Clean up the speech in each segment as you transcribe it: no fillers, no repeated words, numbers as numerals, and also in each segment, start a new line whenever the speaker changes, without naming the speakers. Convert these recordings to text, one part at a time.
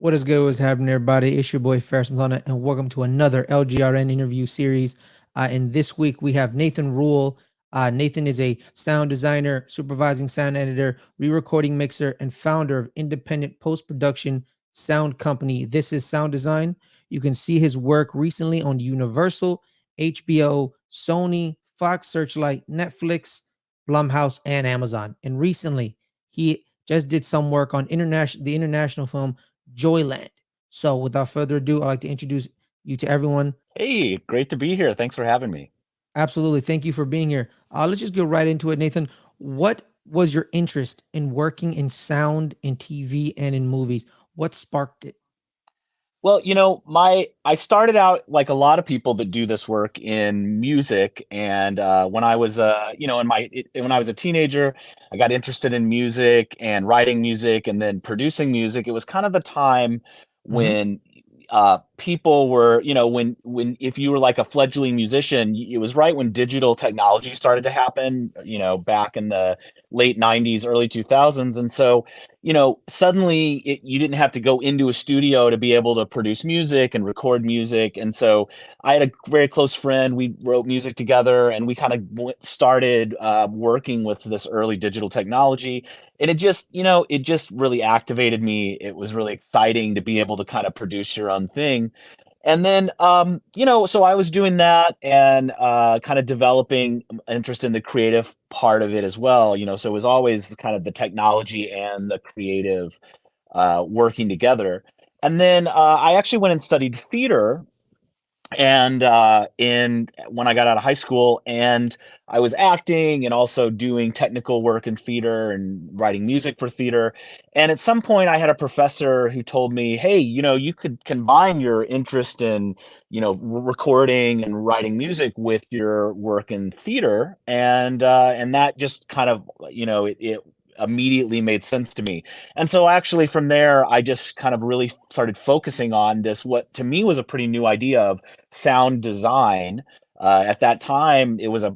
What is good? What's happening, everybody? It's your boy Fares Muthana, and welcome to another LGRN interview series. And this week we have Nathan Ruyle. Nathan is a sound designer, supervising sound editor, re-recording mixer, and founder of independent post-production sound company. This is Sound Design. You can see his work recently on Universal, HBO, Sony, Fox Searchlight, Netflix, Blumhouse, and Amazon. And recently, he just did some work on the international film Joyland. So without further ado, I'd like to introduce you to everyone.
Hey, great to be here. Thanks for having me.
Absolutely. Thank you for being here. Let's just go right into it, Nathan. What was your interest in working in sound, in TV, and in movies? What sparked it?
Well, I started out like a lot of people that do this work in music, and when I was, when I was a teenager, I got interested in music and writing music, and then producing music. It was kind of the time
Mm-hmm.
when people were, when if you were like a fledgling musician, it was right when digital technology started to happen, back in the late '90s, early 2000s, and so suddenly you didn't have to go into a studio to be able to produce music and record music. And so I had a very close friend. We wrote music together and we kind of started working with this early digital technology. And it just really activated me. It was really exciting to be able to kind of produce your own thing. And then, so I was doing that and kind of developing interest in the creative part of it as well. So it was always kind of the technology and the creative working together. And then I actually went and studied theater and in when I got out of high school, and I was acting and also doing technical work in theater and writing music for theater. And at some point I had a professor who told me, hey, you could combine your interest in recording and writing music with your work in theater. And that just kind of it immediately made sense to me. And so actually from there, I just kind of really started focusing on this, what to me was a pretty new idea of sound design. At that time, it was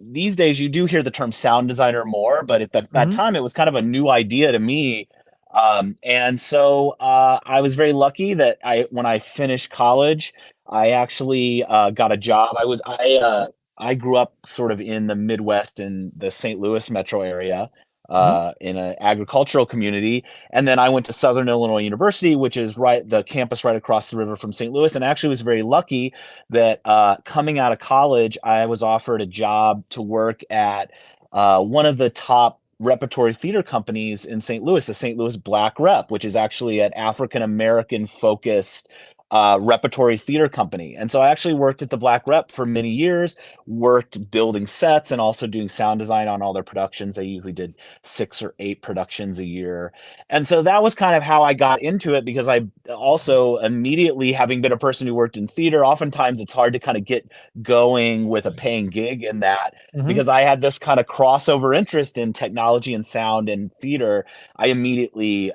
these days you do hear the term sound designer more, but at that
Mm-hmm.
time, it was kind of a new idea to me. And so I was very lucky that when I finished college, I actually got a job. I grew up sort of in the Midwest in the St. Louis metro area
Mm-hmm.
in an agricultural community. And then I went to Southern Illinois University, which is the campus right across the river from St. Louis. And actually was very lucky that coming out of college, I was offered a job to work at one of the top repertory theater companies in St. Louis, the St. Louis Black Rep, which is actually an African American focused repertory theater company. And so I actually worked at the Black Rep for many years, worked building sets and also doing sound design on all their productions. They usually did 6 or 8 productions a year. And so that was kind of how I got into it, because I also immediately, having been a person who worked in theater, oftentimes it's hard to kind of get going with a paying gig in that,
Mm-hmm.
because I had this kind of crossover interest in technology and sound and theater. I immediately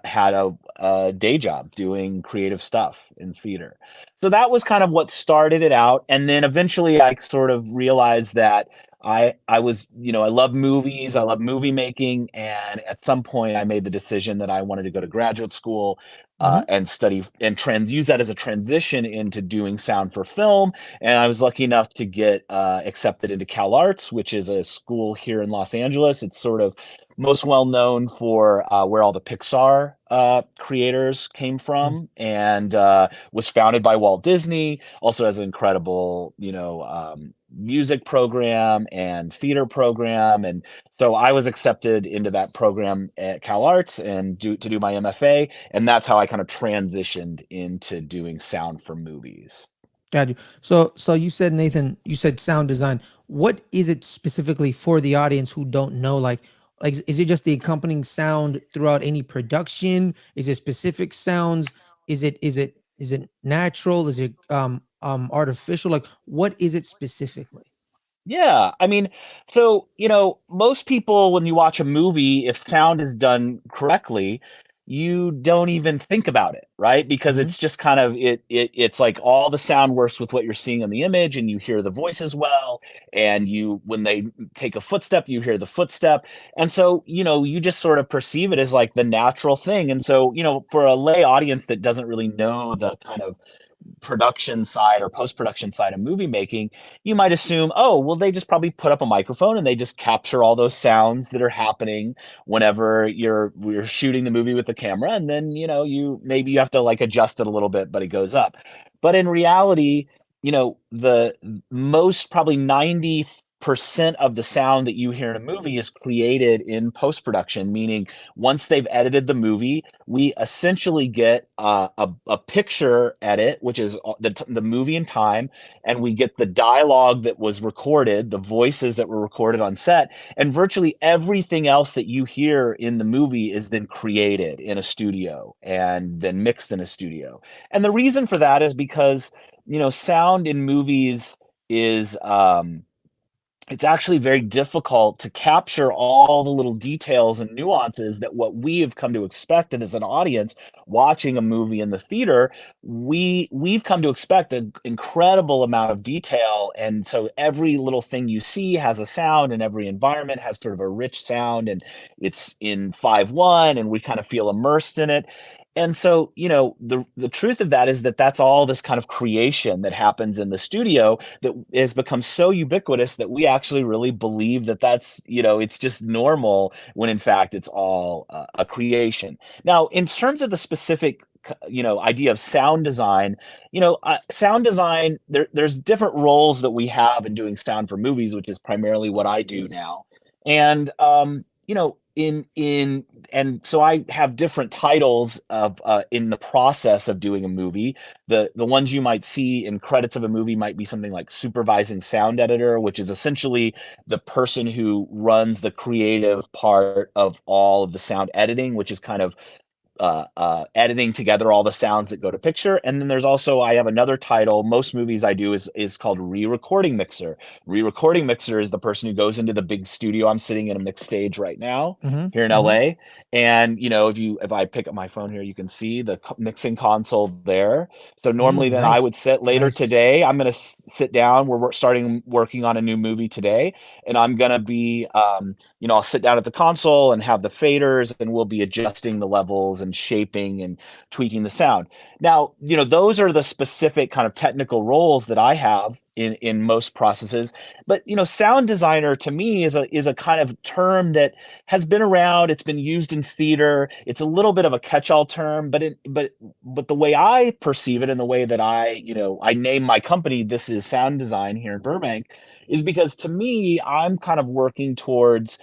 had a day job doing creative stuff in theater. So that was kind of what started it out. And then eventually I sort of realized that I was, I love movies, I love movie making, and at some point I made the decision that I wanted to go to graduate school
Mm-hmm.
and study and use that as a transition into doing sound for film. And I was lucky enough to get accepted into Cal Arts, which is a school here in Los Angeles. It's sort of most well known for where all the Pixar creators came from, and was founded by Walt Disney. Also has an incredible, music program and theater program. And so I was accepted into that program at Cal Arts and to do my MFA. And that's how I kind of transitioned into doing sound for movies.
Got you. So you said, Nathan, you said sound design. What is it specifically for the audience who don't know? Like is it just the accompanying sound throughout any production? Is it specific sounds? Is it natural? Is it artificial? Like what is it specifically?
Yeah, I mean, so, most people, when you watch a movie, if sound is done correctly, you don't even think about it, right? Because
Mhm.
it's just kind of it's like all the sound works with what you're seeing in the image, and you hear the voices well, and you when they take a footstep, you hear the footstep. And so, you just sort of perceive it as like the natural thing. And so, for a lay audience that doesn't really know the kind of production side or post-production side of movie making, you might assume, oh, well, they just probably put up a microphone and they just capture all those sounds that are happening whenever you're shooting the movie with the camera. And then, you have to like adjust it a little bit, but it goes up. But in reality, the most probably 90% of the sound that you hear in a movie is created in post-production, meaning once they've edited the movie, we essentially get a picture edit, which is the movie in time, and we get the dialogue that was recorded, the voices that were recorded on set, and virtually everything else that you hear in the movie is then created in a studio and then mixed in a studio. And the reason for that is because, sound in movies is it's actually very difficult to capture all the little details and nuances that what we have come to expect, and as an audience watching a movie in the theater, we've come to expect an incredible amount of detail. And so every little thing you see has a sound, and every environment has sort of a rich sound, and it's in 5:1, and we kind of feel immersed in it. And so, the truth of that is that that's all this kind of creation that happens in the studio that has become so ubiquitous that we actually really believe that that's, it's just normal, when in fact it's all a creation. Now, in terms of the specific idea of sound design, sound design, there's different roles that we have in doing sound for movies, which is primarily what I do now. And in and so I have different titles of in the process of doing a movie. The ones you might see in credits of a movie might be something like supervising sound editor, which is essentially the person who runs the creative part of all of the sound editing, which is kind of editing together all the sounds that go to picture. And then there's also, I have another title. Most movies I do is called re-recording mixer. Re-recording mixer is the person who goes into the big studio. I'm sitting in a mixed stage right now
Mhm.
here in
Mhm.
LA. And if I pick up my phone here, you can see the mixing console there. So normally then I
Nice.
would sit later
Nice.
today. I'm going to sit down. We're starting working on a new movie today. And I'm going to be, I'll sit down at the console and have the faders, and we'll be adjusting the levels and shaping and tweaking the sound. Now, those are the specific kind of technical roles that I have in most processes. But, sound designer to me is a kind of term that has been around. It's been used in theater. It's a little bit of a catch-all term, but the way I perceive it, and the way that I name my company, This Is Sound Design, here in Burbank, is because to me, I'm kind of working towards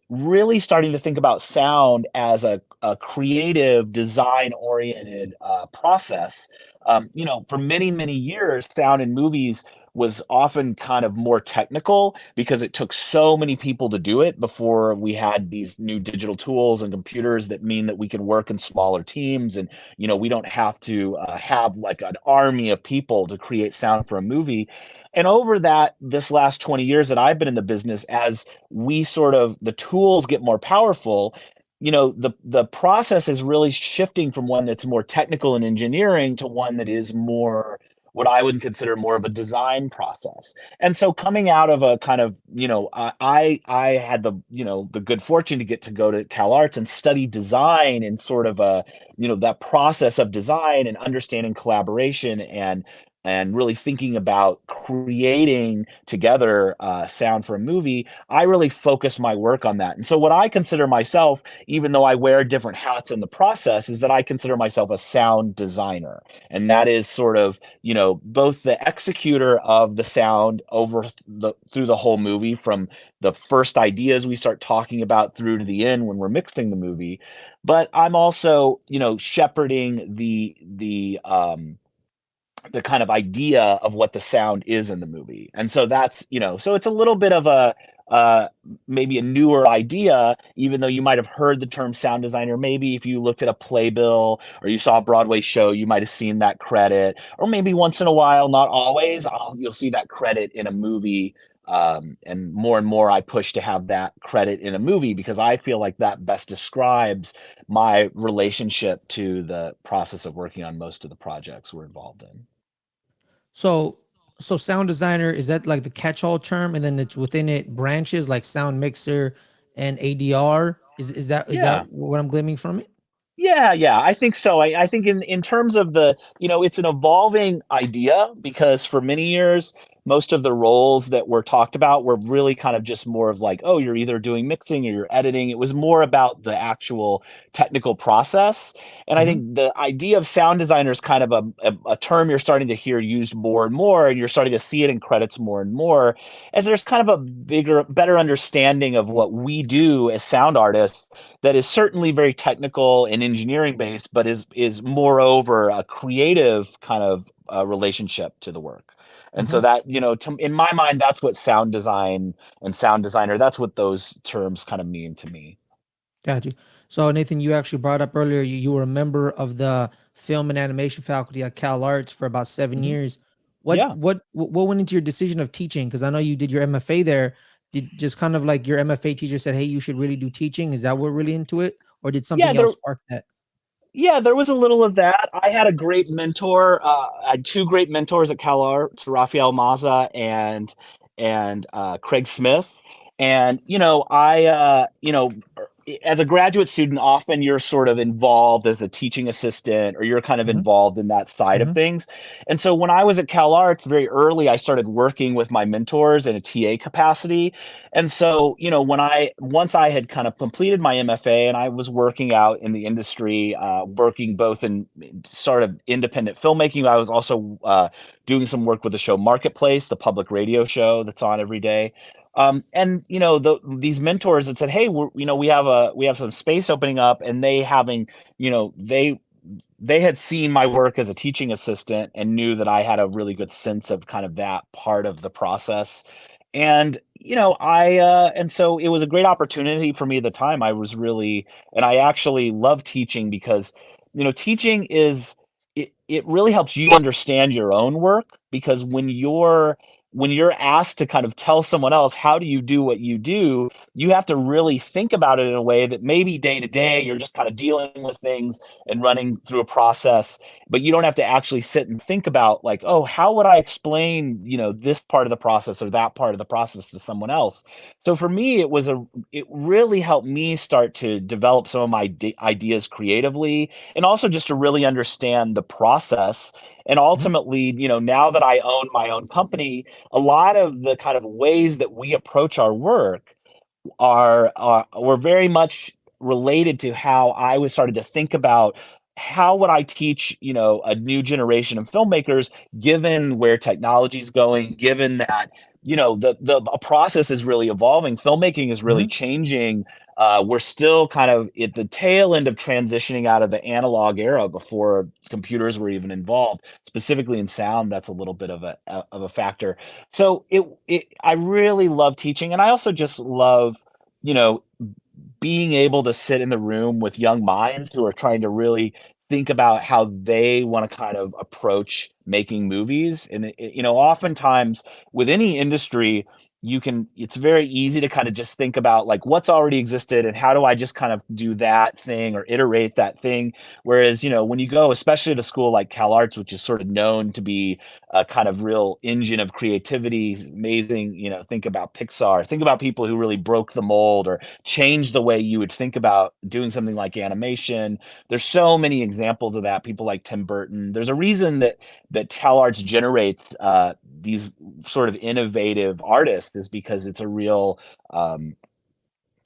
really starting to think about sound as a creative, design oriented process. For many, many years, sound in movies was often kind of more technical because it took so many people to do it before we had these new digital tools and computers that mean that we can work in smaller teams, and we don't have to have like an army of people to create sound for a movie. And over this last 20 years that I've been in the business, as the tools get more powerful, the process is really shifting from one that's more technical and engineering to one that is more what I would consider more of a design process. And so coming out of a kind of, I had the good fortune to go to Cal Arts and study design, and sort of that process of design and understanding collaboration, and really thinking about creating together sound for a movie. I really focus my work on that. And so what I consider myself, even though I wear different hats in the process, is that I consider myself a sound designer. And that is sort of, both the executor of the sound through the whole movie, from the first ideas we start talking about through to the end when we're mixing the movie. But I'm also, shepherding the kind of idea of what the sound is in the movie. And so that's, so it's a little bit of a maybe a newer idea, even though you might have heard the term sound designer. Maybe if you looked at a playbill or you saw a Broadway show, you might have seen that credit, or maybe once in a while, not always, you'll see that credit in a movie And more I push to have that credit in a movie because I feel like that best describes my relationship to the process of working on most of the projects we're involved in.
So, so sound designer, is that like the catch-all term, and then it's within it branches like sound mixer and ADR? Is that
Yeah.
what I'm gleaming from it?
Yeah, I think so. I think in terms of the, it's an evolving idea because for many years, most of the roles that were talked about were really kind of just more of like, oh, you're either doing mixing or you're editing. It was more about the actual technical process. And I
Hmm.
think the idea of sound designer is kind of a term you're starting to hear used more and more, and you're starting to see it in credits more and more as there's kind of a better understanding of what we do as sound artists that is certainly very technical and engineering based, but is moreover a creative kind of relationship to the work. And so
Hmm.
that, in my mind, that's what sound design and sound designer, that's what those terms kind of mean to me.
Got you. So Nathan, you actually brought up earlier you were a member of the film and animation faculty at Cal Arts for about 7
Hmm.
years.
Yeah.
What went into your decision of teaching? Because I know you did your MFA there. Did just kind of like your MFA teacher said, "Hey, you should really do teaching." Is that what really into it, or did
Yeah.
something else spark that?
There was a little of that. I had a great mentor. I had two great mentors at Cal Arts, Rafael Maza and Craig Smith. And as a graduate student, often you're sort of involved as a teaching assistant, or you're kind of
Hmm.
involved in that side of
Hmm.
things. And so when I was at Cal Arts, very early, I started working with my mentors in a TA capacity. And so, once I had kind of completed my MFA and I was working out in the industry, working both in sort of independent filmmaking, I was also doing some work with the show Marketplace, the public radio show that's on every day. And these mentors that said, "Hey, we have some space opening up," and they having, you know, they had seen my work as a teaching assistant and knew that I had a really good sense of kind of that part of the process. And, and so it was a great opportunity for me at the time. And I actually love teaching because, teaching it really helps you understand your own work because when you're asked to kind of tell someone else, how do you do what you do? You have to really think about it in a way that maybe day to day you're just kind of dealing with things and running through a process, but you don't have to actually sit and think about like, oh, how would I explain, this part of the process or that part of the process to someone else? So for me, it really helped me start to develop some of my ideas creatively and also just to really understand the process. And
Hmm.
ultimately, now that I own my own company, a lot of the kind of ways that we approach our work are were very much related to how I was started to think about how would I teach, a new generation of filmmakers, given where technology is going, given that, the a process is really evolving, filmmaking is really
Hmm.
changing. We're still kind of at the tail end of transitioning out of the analog era before computers were even involved. Specifically in sound, that's a little bit of a factor. So I really love teaching, and I also just love, you know, being able to sit in the room with young minds who are trying to really think about how they want to kind of approach making movies. And oftentimes with any industry, it's very easy to kind of just think about like what's already existed and how do I just kind of do that thing or iterate that thing. Whereas, when you go, especially at a school like Cal Arts, which is sort of known to be a kind of real engine of creativity, amazing, think about Pixar, think about people who really broke the mold or changed the way you would think about doing something like animation. There's so many examples of that. People like Tim Burton. There's a reason that Cal Arts generates these sort of innovative artists is because um,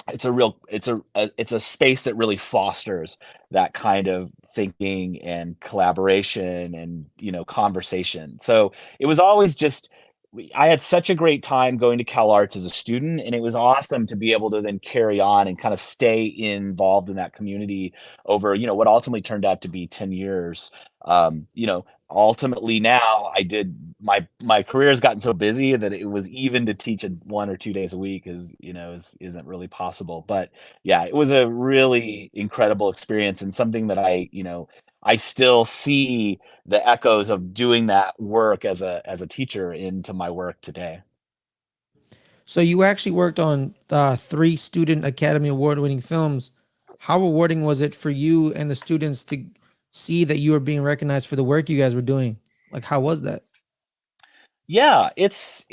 it's a space that really fosters that kind of thinking and collaboration and conversation. So it was always just I had such a great time going to Cal Arts as a student, and it was awesome to be able to then carry on and kind of stay involved in that community over what ultimately turned out to be 10 years. Ultimately now I did my career has gotten so busy that it was even to teach 1 or 2 days a week isn't really possible. But yeah, it was a really incredible experience and something that I still see the echoes of doing that work as a teacher into my work today.
So you actually worked on three Student Academy Award winning films. How rewarding was it for you and the students to see that you were being recognized for the work you guys were doing? Like, how was that?
Yeah, it's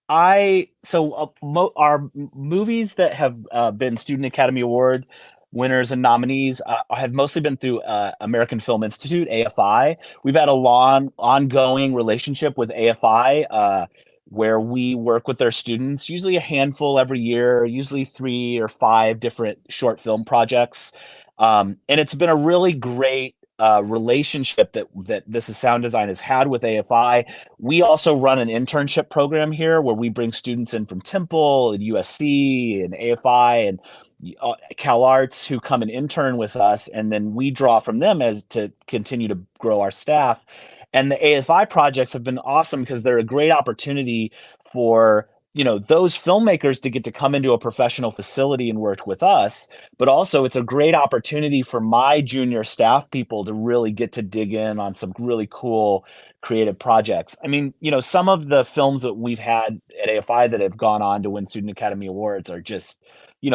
I so our movies that have been Student Academy Award winners and nominees have mostly been through American Film Institute (AFI). We've had a long ongoing relationship with AFI, where we work with their students, usually a handful every year, usually 3 or 5 different short film projects, and it's been a really great relationship that This Is Sound Design has had with AFI. We also run an internship program here where we bring students in from Temple and USC and AFI and Cal Arts who come and intern with us, and then we draw from them as to continue to grow our staff. And the AFI projects have been awesome because they're a great opportunity for those filmmakers to get to come into a professional facility and work with us, but also it's a great opportunity for my junior staff people to really get to dig in on some really cool creative projects. I mean, some of the films that we've had at AFI that have gone on to win Student Academy Awards are just,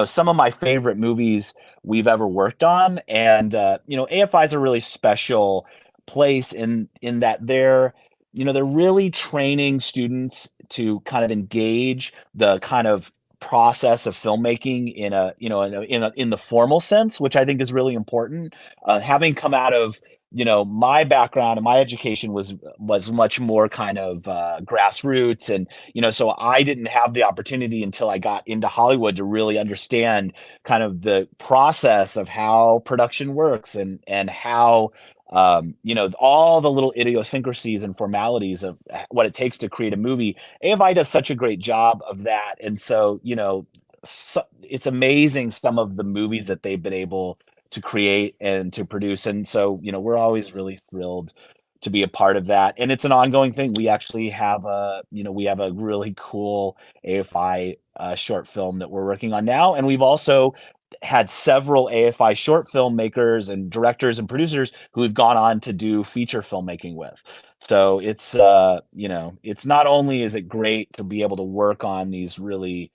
some of my favorite movies we've ever worked on. And AFI is a really special place in that they're really training students to kind of engage the kind of process of filmmaking in a in the formal sense, which I think is really important. Having come out of my background and my education was much more kind of grassroots, and so I didn't have the opportunity until I got into Hollywood to really understand kind of the process of how production works and how all the little idiosyncrasies and formalities of what it takes to create a movie. AFI does such a great job of that, and so it's amazing some of the movies that they've been able to create and to produce, and so we're always really thrilled to be a part of that, and it's an ongoing thing. We actually have a really cool AFI short film that we're working on now, and we've also had several AFI short filmmakers and directors and producers who have gone on to do feature filmmaking with. So it's not only is it great to be able to work on these really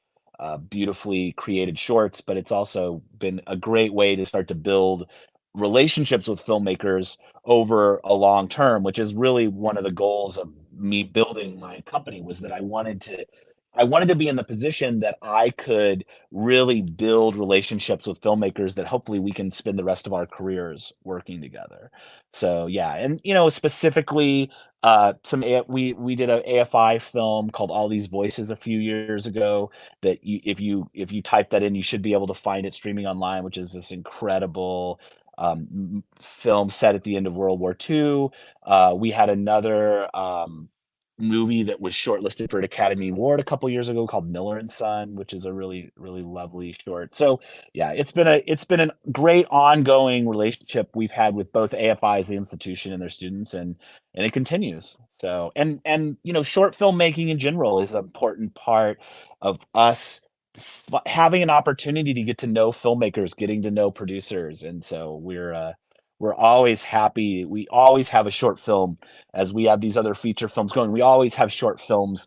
beautifully created shorts, but it's also been a great way to start to build relationships with filmmakers over a long term, which is really one of the goals of me building my company, was that I wanted to be in the position that I could really build relationships with filmmakers that hopefully we can spend the rest of our careers working together. So yeah, and specifically, we did a AFI film called All These Voices a few years ago. That if you type that in, you should be able to find it streaming online, which is this incredible film set at the end of World War II. We had another movie that was shortlisted for an Academy Award a couple years ago called Miller and Son, which is a really, really lovely short. So yeah, it's been a great ongoing relationship we've had with both AFI as the institution and their students, and it continues. So and short filmmaking in general is an important part of us having an opportunity to get to know filmmakers, getting to know producers, and so we're always happy. We always have a short film as we have these other feature films going. We always have short films,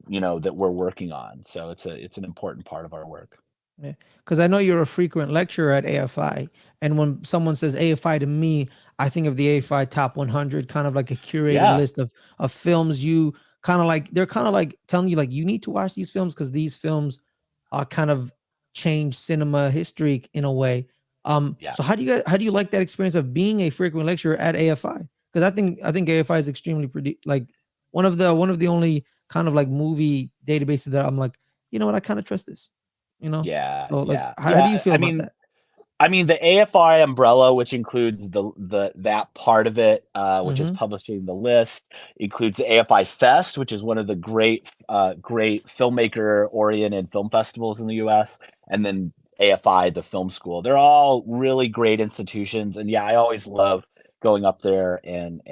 that we're working on. So it's an important part of our work.
Yeah, because I know you're a frequent lecturer at AFI, and when someone says AFI to me, I think of the AFI Top 100, kind of like a curated
Yeah,
list of films. You kind of like they're kind of like telling you like you need to watch these films because these films are kind of change cinema history in a way.
yeah,
So how do you like that experience of being a frequent lecturer at AFI? Because I think AFI is extremely pretty like one of the only kind of like movie databases that I'm like, you know what, I kind of trust this. You know,
yeah,
so like,
yeah,
how do you
yeah.
feel about that?
I mean, the AFI umbrella, which includes the that part of it, which is
Hmm.
publishing the list, includes the AFI Fest, which is one of the great filmmaker-oriented film festivals in the US, and then AFI, the film school. They're all really great institutions, and yeah, I always love going up there and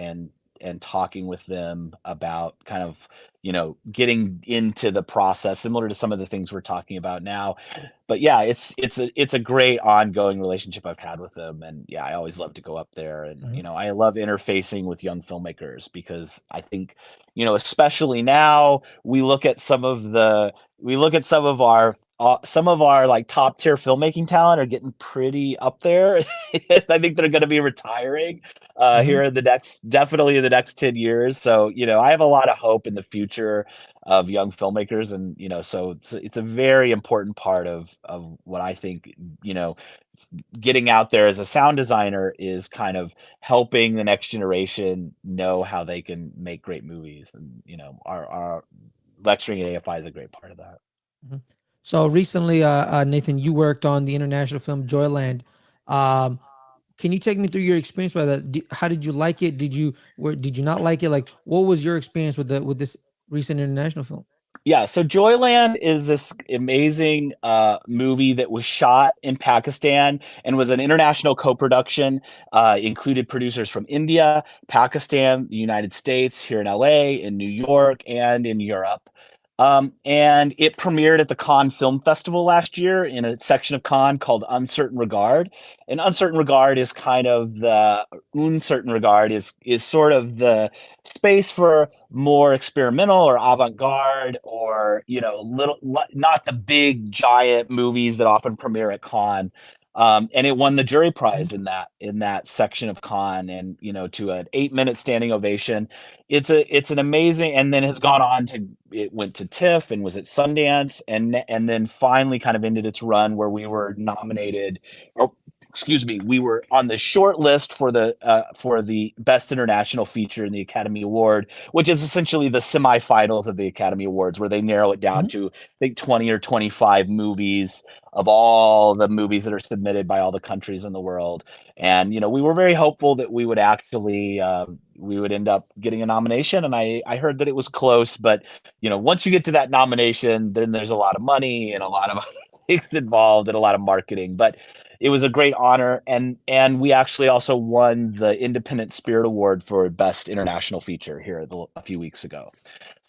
and talking with them about kind of, getting into the process, similar to some of the things we're talking about now. But yeah, it's a great ongoing relationship I've had with them, and yeah, I always love to go up there, and
Uh-huh.
I love interfacing with young filmmakers because I think, especially now, we look at some of our like top tier filmmaking talent are getting pretty up there. I think they're going to be retiring
Uh-huh.
here in the next, definitely in the next 10 years. So, I have a lot of hope in the future of young filmmakers. And, so it's a very important part of what I think, getting out there as a sound designer is kind of helping the next generation know how they can make great movies. And, our lecturing at AFI is a great part of that.
Mhm. So recently, Nathan, you worked on the international film Joyland. Um, can you take me through your experience by that? How did you like it? Did you not like it? Like, what was your experience with this recent international film?
Yeah, so Joyland is this amazing movie that was shot in Pakistan and was an international co-production. Included producers from India, Pakistan, the United States, here in LA, in New York, and in Europe. And it premiered at the Cannes Film Festival last year in a section of Cannes called Uncertain Regard. And Uncertain Regard is kind of the Uncertain Regard is sort of the space for more experimental or avant-garde, or not the big giant movies that often premiere at Cannes. And it won the jury
Mhm.
prize in that section of Cannes, and to an 8-minute standing ovation. It's an amazing, and then has gone on to, it went to TIFF and was at Sundance, and then finally kind of ended its run where we were nominated, or excuse me, we were on the short list for the best international feature in the Academy Award, which is essentially the semifinals of the Academy Awards, where they narrow it down
Mhm.
to, I think, 20 or 25 movies of all the movies that are submitted by all the countries in the world. And we were very hopeful that we would actually we would end up getting a nomination, and I heard that it was close, but once you get to that nomination, then there's a lot of money and a lot of things involved and a lot of marketing. But it was a great honor, and we actually also won the Independent Spirit Award for Best International Feature here a few weeks ago.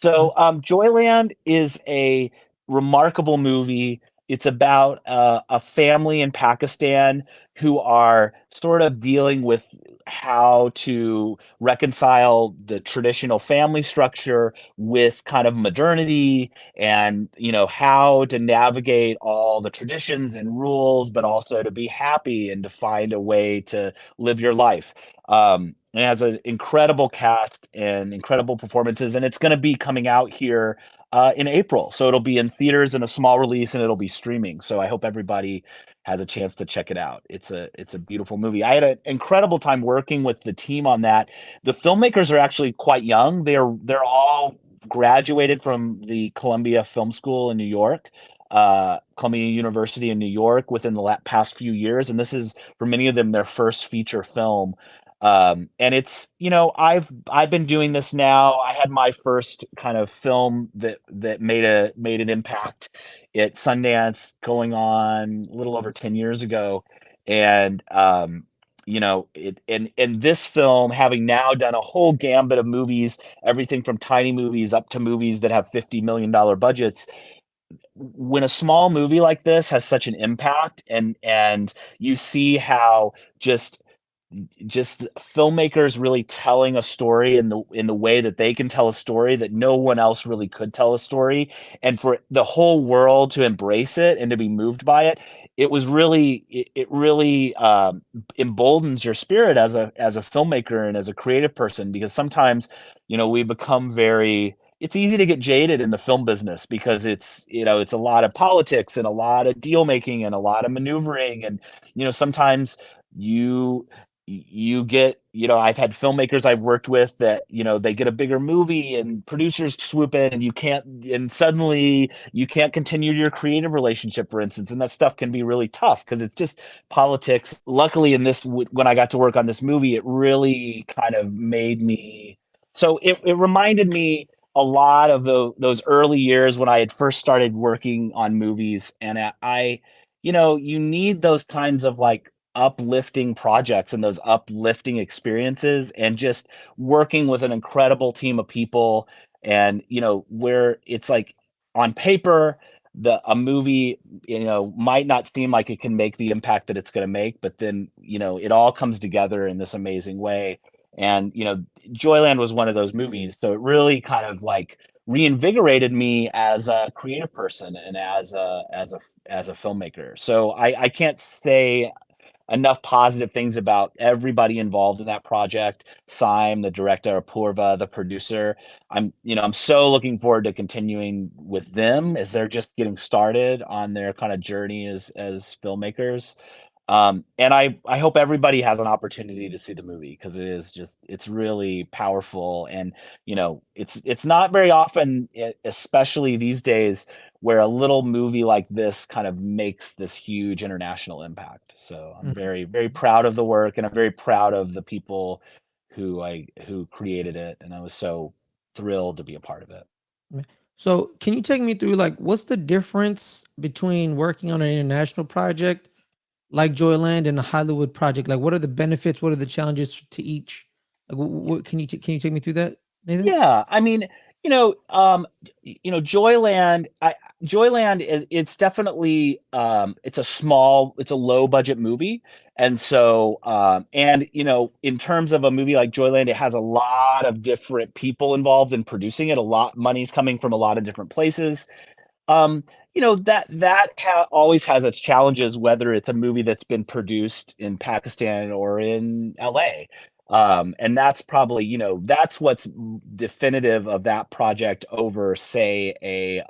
So,
Nice.
Joyland is a remarkable movie. It's about a family in Pakistan who are sort of dealing with how to reconcile the traditional family structure with kind of modernity, and how to navigate all the traditions and rules, but also to be happy and to find a way to live your life. And it has an incredible cast and incredible performances, and it's going to be coming out here in April. So it'll be in theaters in a small release, and it'll be streaming. So I hope everybody has a chance to check it out. It's a beautiful movie. I had an incredible time working with the team on that. The filmmakers are actually quite young. They're all graduated from the Columbia Film School in New York, Columbia University in New York, within the past few years, and this is, for many of them, their first feature film. And it's, I've been doing this now. I had my first kind of film that made an impact at Sundance going on a little over 10 years ago. And and this film, having now done a whole gambit of movies, everything from tiny movies up to movies that have $50 million budgets, when a small movie like this has such an impact, and you see how just filmmakers really telling a story in the way that they can tell a story that no one else really could tell a story, and for the whole world to embrace it and to be moved by it, it really emboldens your spirit as a filmmaker and as a creative person, because sometimes we become very, it's easy to get jaded in the film business because it's a lot of politics and a lot of deal making and a lot of maneuvering, and sometimes you you get, I've had filmmakers I've worked with that, they get a bigger movie and producers swoop in, and suddenly you can't continue your creative relationship, for instance. And that stuff can be really tough because it's just politics. Luckily, when I got to work on this movie, it really kind of made me, so it reminded me a lot of those early years when I had first started working on movies. And you need those kinds of like uplifting projects and those uplifting experiences, and just working with an incredible team of people. And where it's like, on paper, a movie might not seem like it can make the impact that it's going to make, but then it all comes together in this amazing way. And Joyland was one of those movies, so it really kind of like reinvigorated me as a creative person and as a filmmaker. So I can't say enough positive things about everybody involved in that project. Syme, the director, Purva, the producer. I'm so looking forward to continuing with them as they're just getting started on their kind of journey as filmmakers. And I hope everybody has an opportunity to see the movie, because it's really powerful. And it's not very often, especially these days, where a little movie like this kind of makes this huge international impact. So I'm
Mhm.
very, very proud of the work, and I'm very proud of the people who created it, and I was so thrilled to be a part of it.
So can you take me through, like, what's the difference between working on an international project like Joyland and a Hollywood project? Like, what are the benefits? What are the challenges to each? Like, what can you take me through that, Nathan?
Yeah, I mean, Joyland. Joyland is, it's definitely, it's a low budget movie, and so and in terms of a movie like Joyland, it has a lot of different people involved in producing it. A lot money's coming from a lot of different places. Um, always has its challenges, whether it's a movie that's been produced in Pakistan or in LA. And that's probably, that's what's definitive of that project over, say, a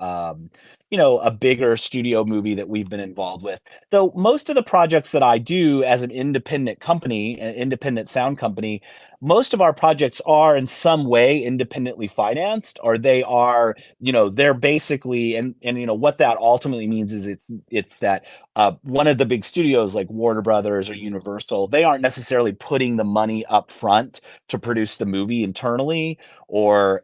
bigger studio movie that we've been involved with. Though most of the projects that I do as an independent company, an independent sound company, most of our projects are in some way independently financed, or they are, they're basically, and what that ultimately means is it's that one of the big studios like Warner Brothers or Universal, they aren't necessarily putting the money up front to produce the movie internally, or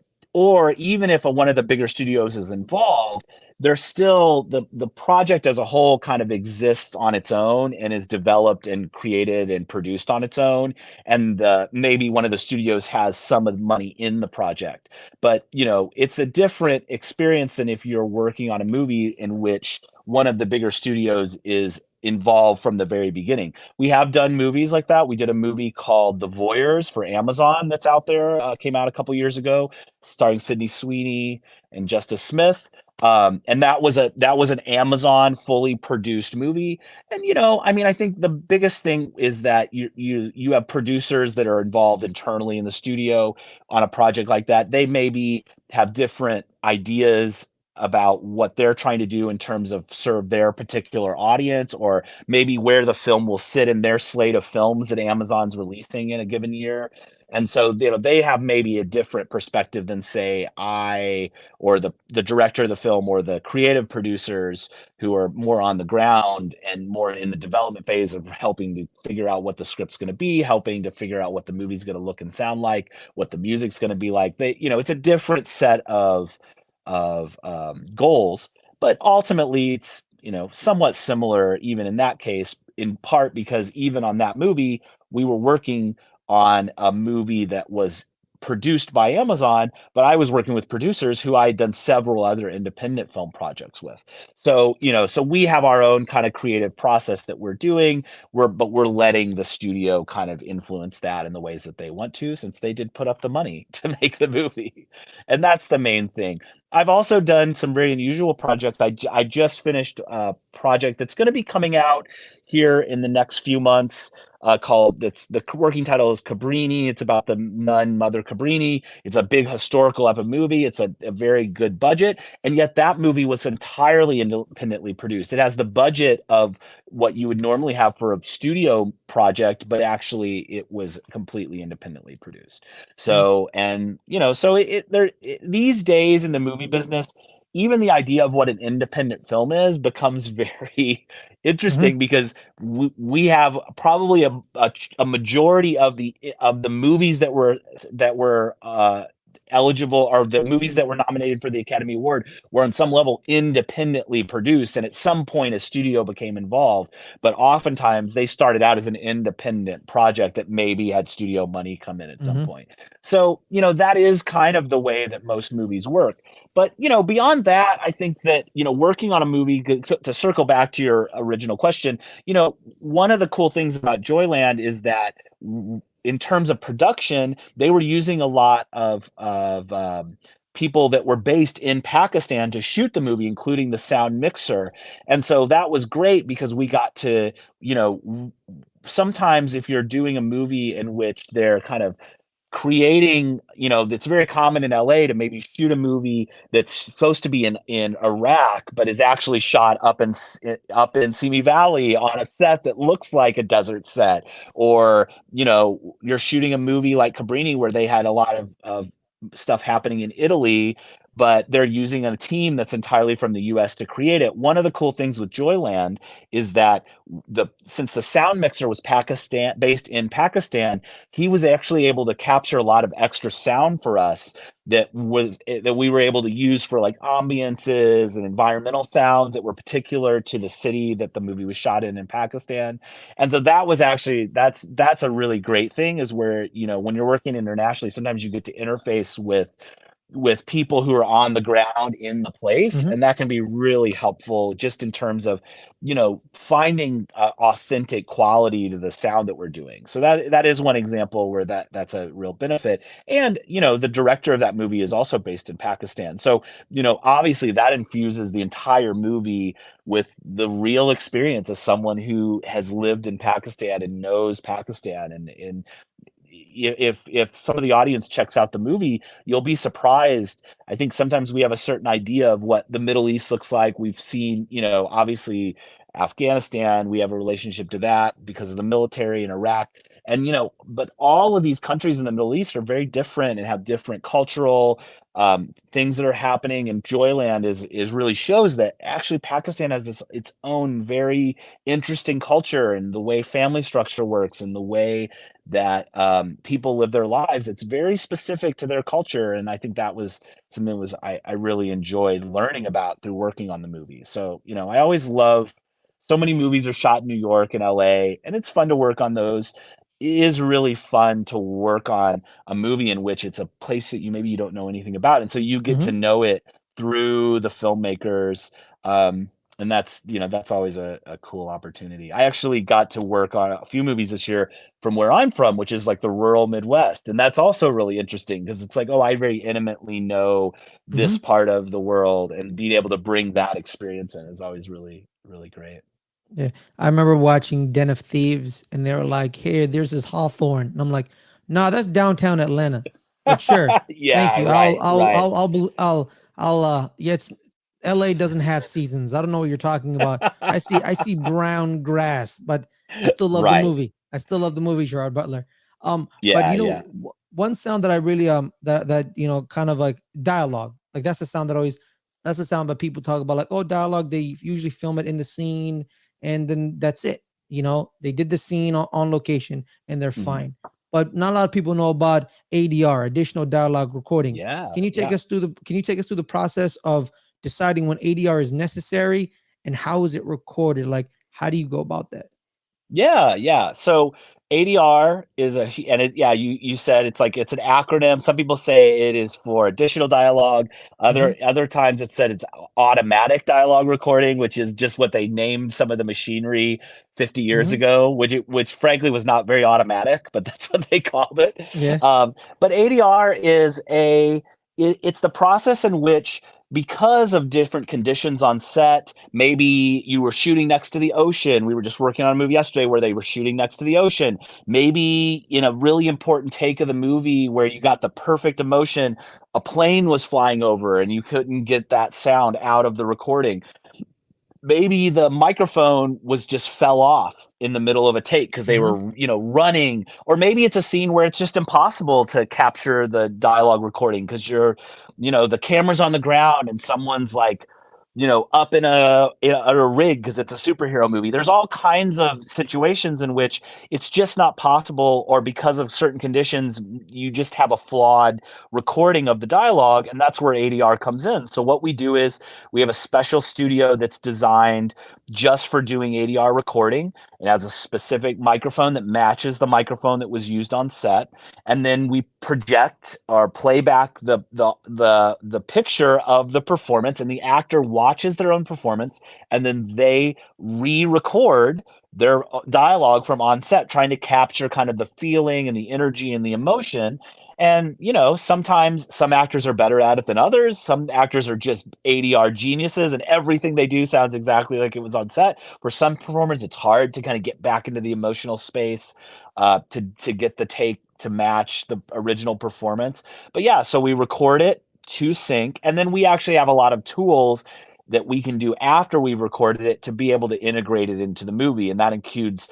even if one of the bigger studios is involved, they're still, the project as a whole kind of exists on its own and is developed and created and produced on its own. And maybe one of the studios has some of the money in the project, but it's a different experience than if you're working on a movie in which one of the bigger studios is involved from the very beginning. We have done movies like that. We did a movie called The Voyeurs for Amazon that's out there, came out a couple years ago, starring Sydney Sweeney and Justice Smith. And that was an Amazon fully produced movie. And I mean, I think the biggest thing is that you have producers that are involved internally in the studio on a project like that. They maybe have different ideas about what they're trying to do in terms of serve their particular audience, or maybe where the film will sit in their slate of films that Amazon's releasing in a given year. And so, they have maybe a different perspective than, say, I, or the director of the film, or the creative producers, who are more on the ground and more in the development phase of helping to figure out what the script's going to be, helping to figure out what the movie's going to look and sound like, what the music's going to be like. It's a different set of goals, but ultimately it's somewhat similar even in that case, in part because even on that movie we were working on a movie that was produced by Amazon, but I was working with producers who I had done several other independent film projects with. So, so we have our own kind of creative process that we're doing. But we're letting the studio kind of influence that in the ways that they want to, since they did put up the money to make the movie. And that's the main thing. I've also done some very unusual projects. I just finished a project that's going to be coming out here in the next few months, called, it's, the working title is Cabrini. It's about the nun Mother Cabrini. It's a big historical epic movie. It's a very good budget, and yet that movie was entirely independently produced. It has the budget of what you would normally have for a studio project, but actually it was completely independently produced.
Mm.
So, and so these days in the movie business, even the idea of what an independent film is becomes very
Mhm.
interesting, because we have probably a majority of the movies that were eligible, or the movies that were nominated for the Academy Award were on some level independently produced, and at some point a studio became involved, but oftentimes they started out as an independent project that maybe had studio money come in at some
Mm-hmm.
point. So, that is kind of the way that most movies work. But, beyond that, I think that, working on a movie, to circle back to your original question, one of the cool things about Joyland is that in terms of production, they were using a lot of people that were based in Pakistan to shoot the movie, including the sound mixer. And so that was great because we got to, sometimes if you're doing a movie in which they're kind of creating, it's very common in LA to maybe shoot a movie that's supposed to be in Iraq, but is actually shot up in Simi Valley on a set that looks like a desert set. Or, you're shooting a movie like Cabrini where they had a lot of stuff happening in Italy, but they're using a team that's entirely from the US to create it. One of the cool things with Joyland is that since the sound mixer was based in Pakistan, he was actually able to capture a lot of extra sound for us that we were able to use for like ambiances and environmental sounds that were particular to the city that the movie was shot in Pakistan. And so that was actually that's a really great thing, is where, when you're working internationally, sometimes you get to interface with people who are on the ground in the place,
Mm-hmm.
and that can be really helpful just in terms of finding authentic quality to the sound that we're doing. So that is one example where that's a real benefit. And the director of that movie is also based in Pakistan, so obviously that infuses the entire movie with the real experience of someone who has lived in Pakistan and knows Pakistan. And if some of the audience checks out the movie, you'll be surprised. I think sometimes we have a certain idea of what the Middle East looks like. We've seen, obviously Afghanistan, we have a relationship to that because of the military in Iraq. And, but all of these countries in the Middle East are very different and have different cultural things that are happening. And Joyland is really shows that actually Pakistan has its own very interesting culture, and the way family structure works and the way that people live their lives. It's very specific to their culture, and I think that was something that I really enjoyed learning about through working on the movie. So I always love, so many movies are shot in New York and LA, and it's fun to work on those. It is really fun to work on a movie in which it's a place that you don't know anything about, and so you get
Mm-hmm.
to know it through the filmmakers. And that's always a cool opportunity. I actually got to work on a few movies this year from where I'm from, which is like the rural Midwest. And that's also really interesting because it's like, oh, I very intimately know
Mm-hmm.
this part of the world, and being able to bring that experience in is always really, really great.
Yeah, I remember watching Den of Thieves, and they were like, "Hey, there's this Hawthorne," and I'm like, "Nah, that's downtown Atlanta." But sure, thank
Yeah,
you.
right, right.
Yeah, it's L.A. doesn't have seasons. I don't know what you're talking about. I see brown grass, but I still love the
Right.
movie. I still love the movie, Gerard Butler. But
Yeah, yeah.
one sound that I really that kind of like dialogue, like that's the sound that people talk about, like, oh, dialogue. They usually film it in the scene, and then that's it. They did the scene on location and they're
Mhm.
fine. But not a lot of people know about ADR, additional dialogue recording.
Yeah,
Can you take
yeah.
us through the process of deciding when ADR is necessary and how is it recorded? Like, how do you go about that?
Yeah, yeah. So ADR is yeah, you said it's like it's an acronym. Some people say it is for additional dialogue.
Mm-hmm.
Other times it said it's automatic dialogue recording, which is just what they named some of the machinery 50 years
Mm-hmm.
ago, which frankly was not very automatic, but that's what they called it.
Yeah.
But ADR it's the process in which, because of different conditions on set, maybe you were shooting next to the ocean. We were just working on a movie yesterday where they were shooting next to the ocean. Maybe in a really important take of the movie where you got the perfect emotion, a plane was flying over and you couldn't get that sound out of the recording. Maybe the microphone just fell off in the middle of a take because they
Mm-hmm.
were, running. Or maybe it's a scene where it's just impossible to capture the dialogue recording because the camera's on the ground and someone's like up in a rig because it's a superhero movie. There's all kinds of situations in which it's just not possible, or because of certain conditions, you just have a flawed recording of the dialogue, and that's where ADR comes in. So what we do is we have a special studio that's designed just for doing ADR recording. It has a specific microphone that matches the microphone that was used on set, and then we project or play back the picture of the performance, and the actor watches their own performance, and then they re-record their dialogue from on set, trying to capture kind of the feeling and the energy and the emotion. And sometimes some actors are better at it than others. Some actors are just ADR geniuses, and everything they do sounds exactly like it was on set. For some performers, it's hard to kind of get back into the emotional space, to get the take to match the original performance. But yeah, so we record it to sync, and then we actually have a lot of tools that we can do after we've recorded it to be able to integrate it into the movie. And that includes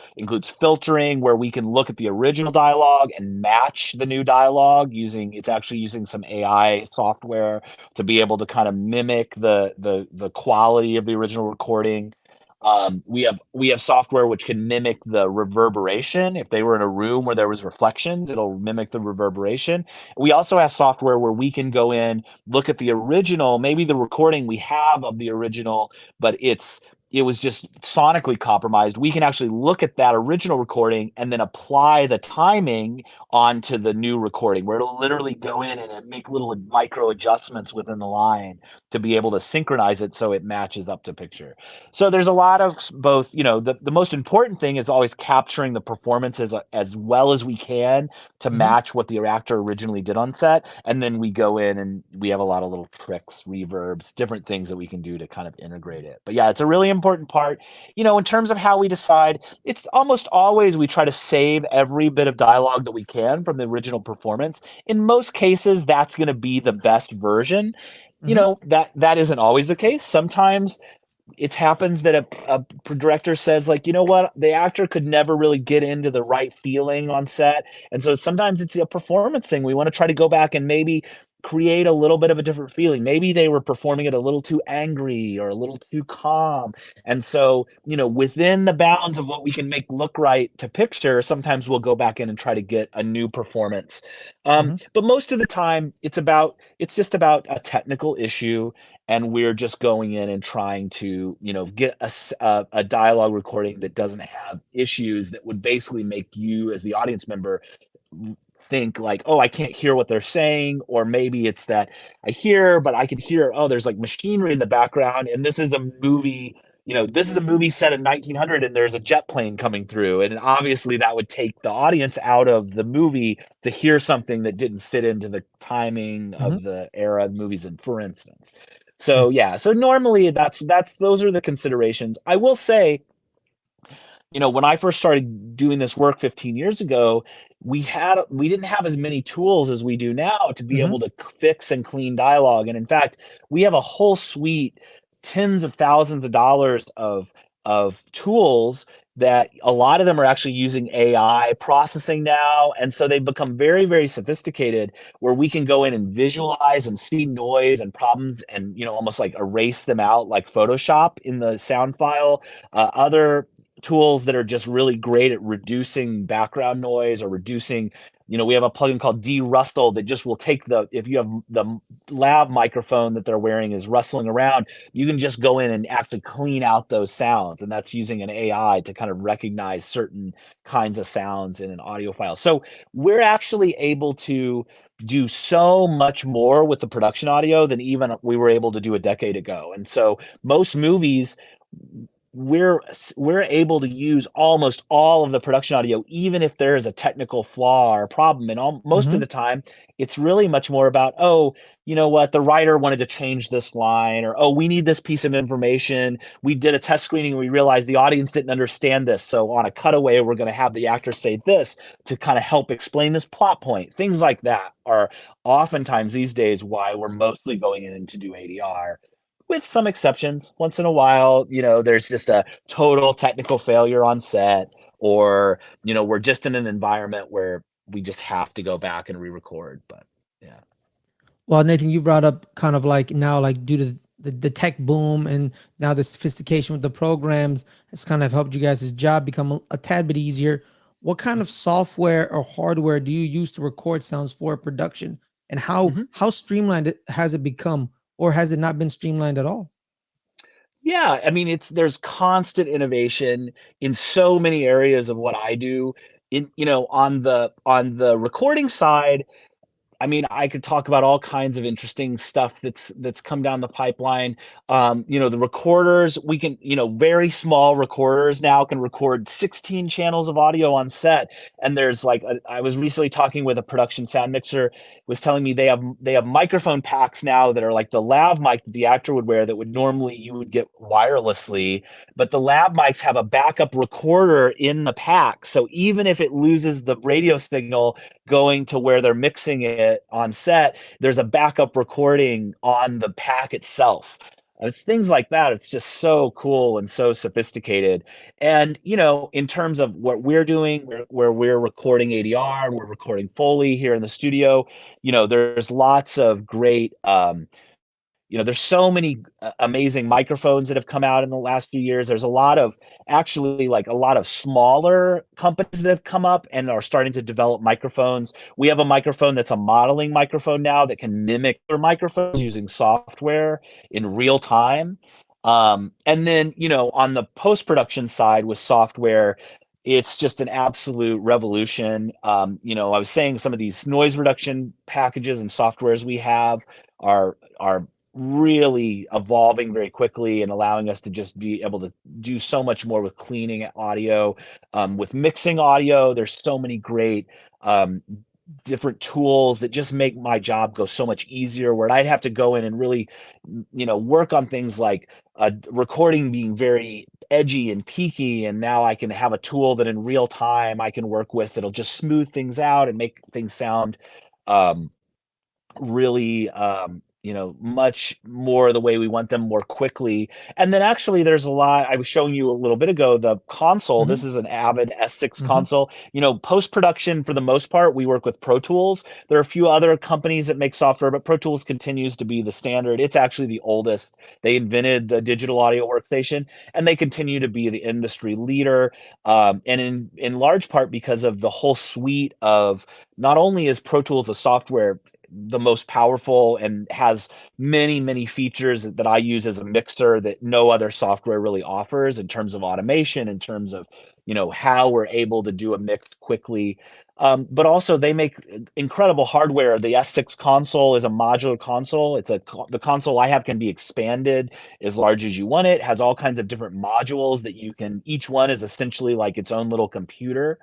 filtering, where we can look at the original dialogue and match the new dialogue using some AI software to be able to kind of mimic the quality of the original recording. We have software which can mimic the reverberation. If they were in a room where there was reflections, it'll mimic the reverberation. We also have software where we can go in, look at the original, maybe the recording we have of the original, but it was just sonically compromised. We can actually look at that original recording and then apply the timing onto the new recording, where it'll literally go in and make little micro adjustments within the line to be able to synchronize it so it matches up to picture. So there's a lot of both. The most important thing is always capturing the performance as well as we can to match what the actor originally did on set. And then we go in and we have a lot of little tricks, reverbs, different things that we can do to kind of integrate it. But yeah, it's a really important part. In terms of how we decide, it's almost always we try to save every bit of dialogue that we can from the original performance. In most cases, that's going to be the best version. That isn't always the case. Sometimes it happens that a director says, like, what, the actor could never really get into the right feeling on set, and so sometimes it's a performance thing. We want to try to go back and maybe create a little bit of a different feeling. Maybe they were performing it a little too angry or a little too calm, and so within the bounds of what we can make look right to picture, sometimes we'll go back in and try to get a new performance. But most of the time it's just about a technical issue, and we're just going in and trying to get a dialogue recording that doesn't have issues that would basically make you as the audience member think like, oh, I can't hear what they're saying. Or maybe it's that I hear, but I can hear, oh, there's like machinery in the background, and this is a movie. This is a movie set in 1900, and there's a jet plane coming through, and obviously that would take the audience out of the movie to hear something that didn't fit into the timing of the era of movies, and for instance. So yeah, so normally those are the considerations. I will say, when I first started doing this work 15 years ago, we didn't have as many tools as we do now to be able to fix and clean dialogue. And in fact, we have a whole suite, tens of thousands of dollars of tools that a lot of them are actually using AI processing now. And so they've become very, very sophisticated, where we can go in and visualize and see noise and problems and, almost like erase them out like Photoshop in the sound file. Other tools that are just really great at reducing background noise or reducing, we have a plugin called de-rustle that just will take if you have the lav microphone that they're wearing is rustling around, you can just go in and actually clean out those sounds. And that's using an AI to kind of recognize certain kinds of sounds in an audio file. So we're actually able to do so much more with the production audio than even we were able to do a decade ago. And so most movies, we're able to use almost all of the production audio, even if there is a technical flaw or problem. And most of the time, it's really much more about, oh, you know what, the writer wanted to change this line, or, oh, we need this piece of information. We did a test screening and we realized the audience didn't understand this. So on a cutaway, we're going to have the actor say this to kind of help explain this plot point. Things like that are oftentimes these days why we're mostly going in to do ADR, with some exceptions. Once in a while, there's just a total technical failure on set, or, we're just in an environment where we just have to go back and re-record. But yeah.
Well, Nathan, you brought up kind of like now, like due to the tech boom and now the sophistication with the programs has kind of helped you guys' job become a tad bit easier. What kind of software or hardware do you use to record sounds for production? And
Mhm.
how streamlined has it become, or has it not been streamlined at all?
Yeah, I mean, there's constant innovation in so many areas of what I do. On the recording side, I mean, I could talk about all kinds of interesting stuff that's come down the pipeline. The recorders, we can, very small recorders now can record 16 channels of audio on set. And there's like, I was recently talking with a production sound mixer, was telling me they have microphone packs now that are like the lav mic that the actor would wear that would normally you would get wirelessly, but the lav mics have a backup recorder in the pack. So even if it loses the radio signal going to where they're mixing it on set, there's a backup recording on the pack itself. It's things like that. It's just so cool and so sophisticated. And, in terms of what we're doing, where we're recording ADR, we're recording Foley here in the studio, there's lots of great there's so many amazing microphones that have come out in the last few years. There's a lot of actually like a lot of smaller companies that have come up and are starting to develop microphones. We have a microphone that's a modeling microphone now that can mimic their microphones using software in real time. And then, on the post-production side with software, it's just an absolute revolution. I was saying some of these noise reduction packages and softwares we have are really evolving very quickly and allowing us to just be able to do so much more with cleaning audio, with mixing audio. There's so many great different tools that just make my job go so much easier, where I'd have to go in and really, work on things like recording being very edgy and peaky. And now I can have a tool that in real time I can work with that'll just smooth things out and make things sound um, really, much more the way we want them more quickly. And then actually there's a lot I was showing you a little bit ago, the console. This
Hmm.
is an Avid S6
Hmm.
console. Post-production for the most part, we work with Pro Tools. There are a few other companies that make software, but Pro Tools continues to be the standard. It's actually the oldest. They invented the digital audio workstation and they continue to be the industry leader. And in large part because of the whole suite of, not only is Pro Tools a software the most powerful and has many, many features that I use as a mixer that no other software really offers in terms of automation, in terms of, how we're able to do a mix quickly. But also they make incredible hardware. The S6 console is a modular console. The console I have can be expanded as large as you want it. Has all kinds of different modules that each one is essentially like its own little computer.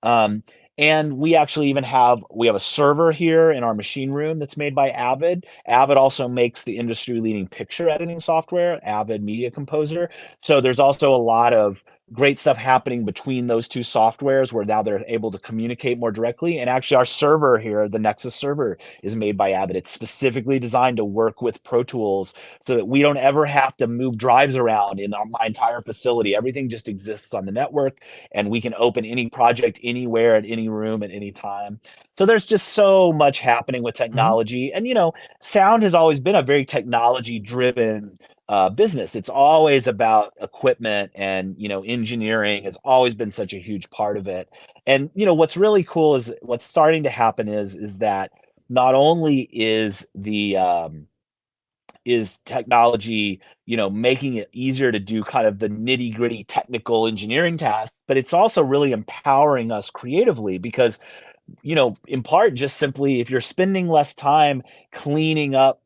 Um, and we actually even we have a server here in our machine room that's made by Avid. Avid also makes the industry leading picture editing software, Avid Media Composer. So there's also a lot of great stuff happening between those two softwares where now they're able to communicate more directly. And actually our server here, the Nexus server, is made by Avid. It's specifically designed to work with Pro Tools so that we don't ever have to move drives around in my entire facility. Everything just exists on the network and we can open any project anywhere at any room at any time. So there's just so much happening with
Hmm.
technology. And, sound has always been a very technology driven business. It's always about equipment and, engineering has always been such a huge part of it. And, what's really cool is what's starting to happen is that not only is technology, making it easier to do kind of the nitty gritty technical engineering tasks, but it's also really empowering us creatively because, in part, just simply if you're spending less time cleaning up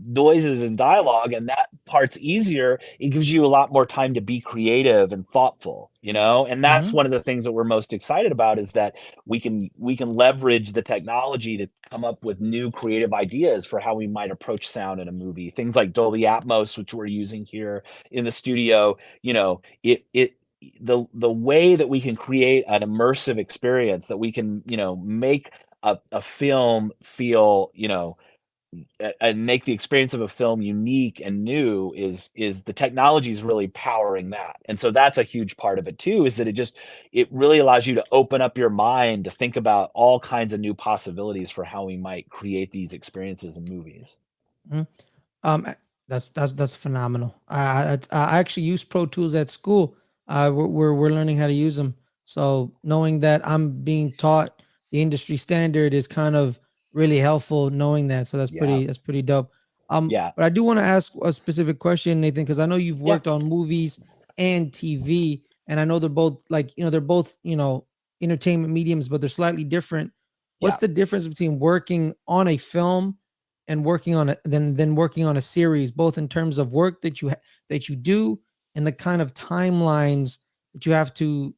noises and dialogue and that part's easier, it gives you a lot more time to be creative and thoughtful, and that's
Hmm.
one of the things that we're most excited about is that we can leverage the technology to come up with new creative ideas for how we might approach sound in a movie. Things like Dolby Atmos, which we're using here in the studio, the way that we can create an immersive experience, that we can, make a film feel, and make the experience of a film unique and new, is the technology is really powering that. And so that's a huge part of it too, is that it really allows you to open up your mind to think about all kinds of new possibilities for how we might create these experiences in movies.
Hmm. Um, That's phenomenal. I actually use Pro Tools at school. We're learning how to use them. So knowing that I'm being taught the industry standard is kind of really helpful. Knowing that, so
Yeah.
that's pretty dope.
Yeah.
But I do want to ask a specific question, Nathan, because I know you've
Yeah.
worked on movies and TV, and I know they're both they're both entertainment mediums, but they're slightly different.
Yeah.
What's the difference between working on a film and working on it then working on a series, both in terms of work that you do and the kind of timelines that you have to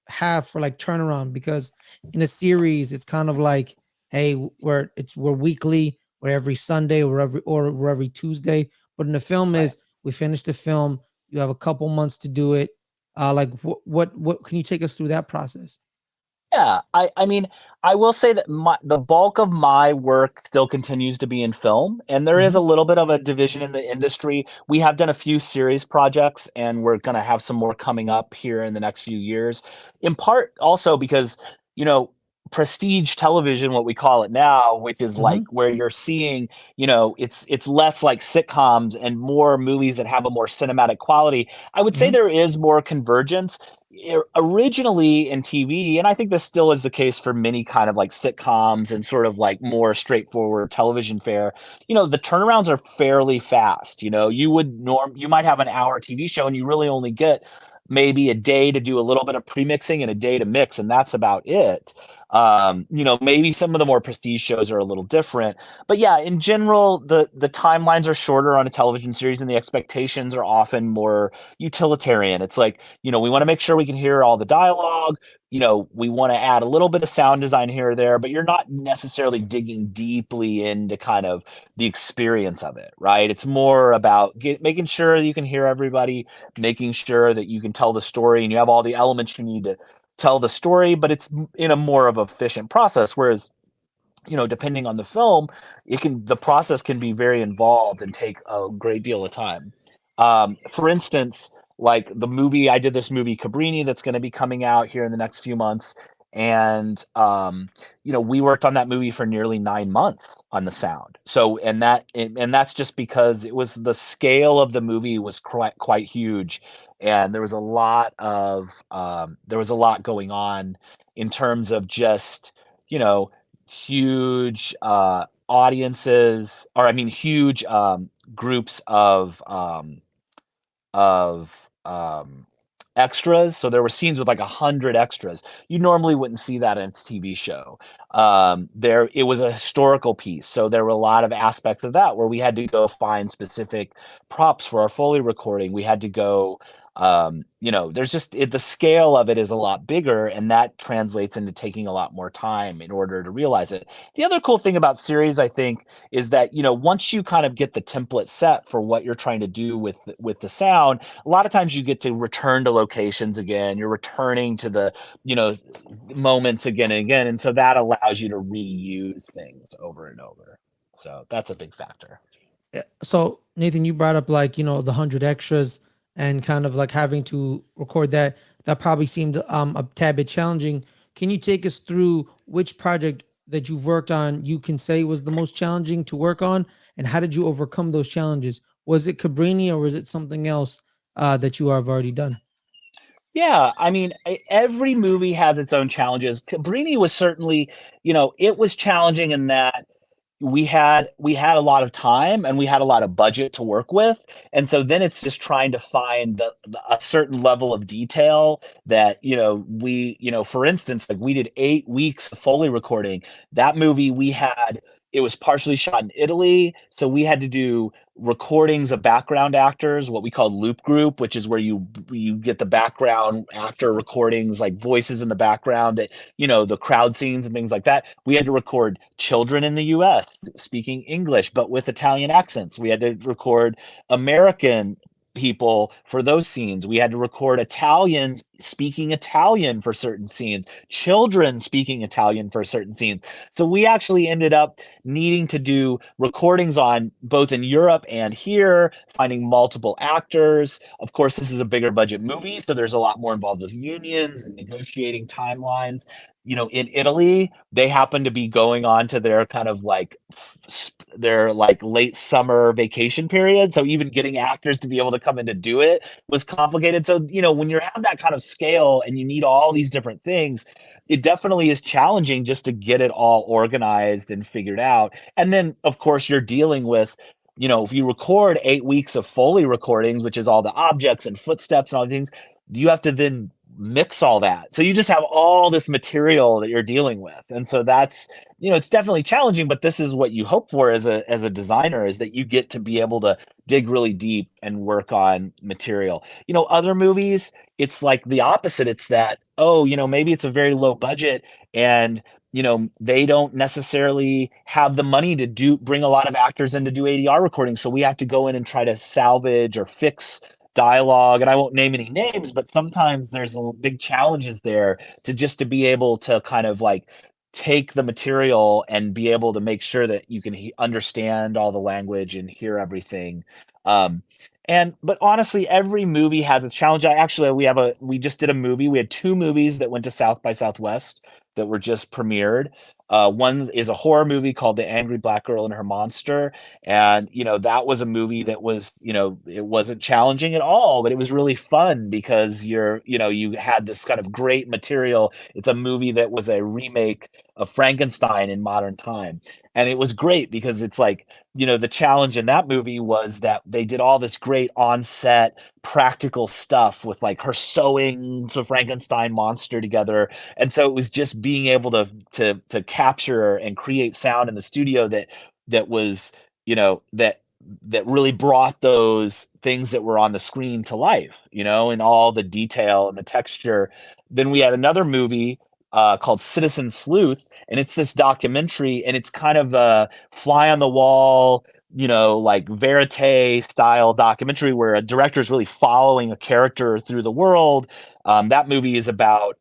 have for turnaround? Because in a series it's kind of like, hey, we're weekly, we're every Sunday, or we're every Tuesday. But in the film
Right.
is, we finish the film, you have a couple months to do it. What can you take us through that process?
Yeah, I mean, I will say that the bulk of my work still continues to be in film, and there is
Mm-hmm.
a little bit of a division in the industry. We have done a few series projects, and we're gonna have some more coming up here in the next few years. In part also because, you know, prestige television, what we call it now, which is like
Mm-hmm.
where you're seeing, it's less like sitcoms and more movies that have a more cinematic quality. I would say
Mm-hmm.
there is more convergence originally in TV, and I think this still is the case for many kind of like sitcoms and sort of like more straightforward television fare. The turnarounds are fairly fast. You might have an hour TV show and you really only get maybe a day to do a little bit of premixing and a day to mix, and that's about it. Maybe some of the more prestige shows are a little different, but yeah, in general, the timelines are shorter on a television series, and the expectations are often more utilitarian. It's like, we want to make sure we can hear all the dialogue. We want to add a little bit of sound design here or there, but you're not necessarily digging deeply into kind of the experience of it, right? It's more about making sure you can hear everybody, making sure that you can tell the story and you have all the elements you need to tell the story, but it's in a more of efficient process. Whereas, depending on the film, the process can be very involved and take a great deal of time. For instance, like I did this movie Cabrini that's going to be coming out here in the next few months, and we worked on that movie for nearly 9 months on the sound. So, and that's just because the scale of the movie was quite huge, and there was a lot going on in terms of just you know huge audiences, or I mean huge groups of extras. So there were scenes with like 100 extras. You normally wouldn't see that in its TV show. It was a historical piece, so there were a lot of aspects of that where we had to go find specific props for our Foley recording. We had to go. There's the scale of it is a lot bigger, and that translates into taking a lot more time in order to realize it. The other cool thing about series, I think, is that once you kind of get the template set for what you're trying to do with the sound, a lot of times you get to return to locations again. You're returning to the moments again and again, and so that allows you to reuse things over and over. So that's a big factor.
Yeah. So Nathan, you brought up the 100 extras and kind of like having to record that. That probably seemed a tad bit challenging. Can you take us through which project that you've worked on you can say was the most challenging to work on, and how did you overcome those challenges? Was it Cabrini or was it something else that you have already done?
Yeah, I mean, every movie has its own challenges. Cabrini was certainly, it was challenging in that we had a lot of time and we had a lot of budget to work with, and so then it's just trying to find a certain level of detail that for instance, like we did 8 weeks of Foley recording. That movie, it was partially shot in Italy, so we had to do recordings of background actors, what we call loop group, which is where you get the background actor recordings, like voices in the background, that the crowd scenes and things like that. We had to record children in the US speaking English but with Italian accents. We had to record American people for those scenes. We had to record Italians speaking Italian for certain scenes, children speaking Italian for certain scenes. So we actually ended up needing to do recordings on both in Europe and here, finding multiple actors. Of course, this is a bigger budget movie, so there's a lot more involved with unions and negotiating timelines. In Italy, they happen to be going on to their kind of like their like late summer vacation period. So even getting actors to be able to come in to do it was complicated. So, when you have that kind of scale and you need all these different things, it definitely is challenging just to get it all organized and figured out. And then, of course, you're dealing with, if you record 8 weeks of Foley recordings, which is all the objects and footsteps and all the things, you have to then mix all that. So you just have all this material that you're dealing with. And so that's, it's definitely challenging, but this is what you hope for as a designer, is that you get to be able to dig really deep and work on material. Other movies, it's like the opposite. It's that, maybe it's a very low budget and they don't necessarily have the money to bring a lot of actors in to do ADR recording. So we have to go in and try to salvage or fix dialogue. And I won't name any names, but sometimes there's big challenges there to be able to kind of like take the material and be able to make sure that you can understand all the language and hear everything. But honestly, every movie has a challenge. We just did a movie. We had 2 movies that went to South by Southwest that were just premiered. One is a horror movie called The Angry Black Girl and Her Monster. And, that was a movie that was, it wasn't challenging at all, but it was really fun because you had this kind of great material. It's a movie that was a remake of Frankenstein in modern time. And it was great because it's like, the challenge in that movie was that they did all this great on-set practical stuff with like her sewing the Frankenstein monster together. And so it was just being able to capture and create sound in the studio that was, that really brought those things that were on the screen to life, and all the detail and the texture. Then we had another movie called Citizen Sleuth, and it's this documentary, and it's kind of a fly on the wall, like verite style documentary where a director is really following a character through the world. That movie is about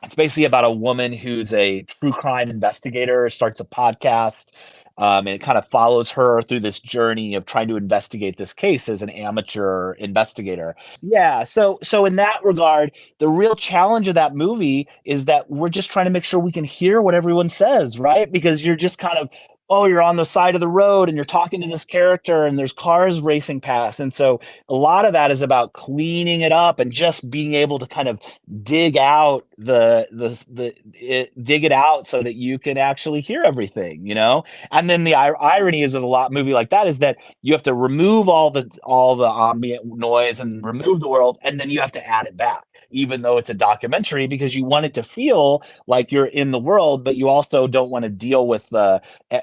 it's basically about a woman who's a true crime investigator, starts a podcast, and it kind of follows her through this journey of trying to investigate this case as an amateur investigator. Yeah, so in that regard, the real challenge of that movie is that we're just trying to make sure we can hear what everyone says, right? Because you're just kind of, you're on the side of the road and you're talking to this character and there's cars racing past. And so a lot of that is about cleaning it up and just being able to kind of dig out dig it out so that you can actually hear everything, And then the irony is with a movie like that is that you have to remove all the ambient noise and remove the world, and then you have to add it back, even though it's a documentary, because you want it to feel like you're in the world, but you also don't want to deal with